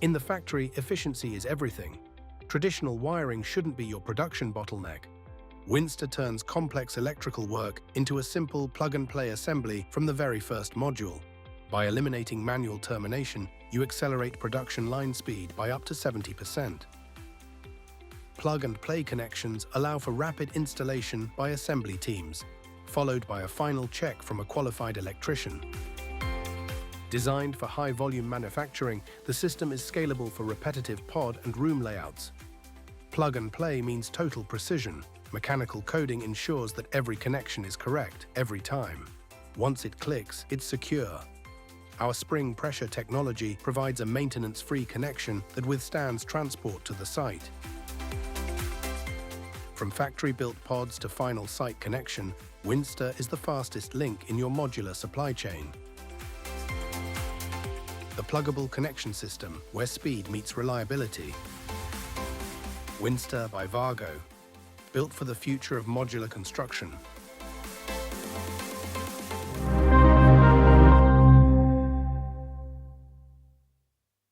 In the factory, efficiency is everything. Traditional wiring shouldn't be your production bottleneck. WINSTA turns complex electrical work into a simple plug-and-play assembly from the very first module. By eliminating manual termination, you accelerate production line speed by up to 70%. Plug-and-play connections allow for rapid installation by assembly teams, followed by a final check from a qualified electrician. Designed for high-volume manufacturing, the system is scalable for repetitive pod and room layouts. Plug-and-play means total precision. Mechanical coding ensures that every connection is correct every time. Once it clicks, it's secure. Our spring pressure technology provides a maintenance-free connection that withstands transport to the site. From factory-built pods to final site connection, WINSTA is the fastest link in your modular supply chain. The pluggable connection system where speed meets reliability. WINSTA by WAGO, built for the future of modular construction.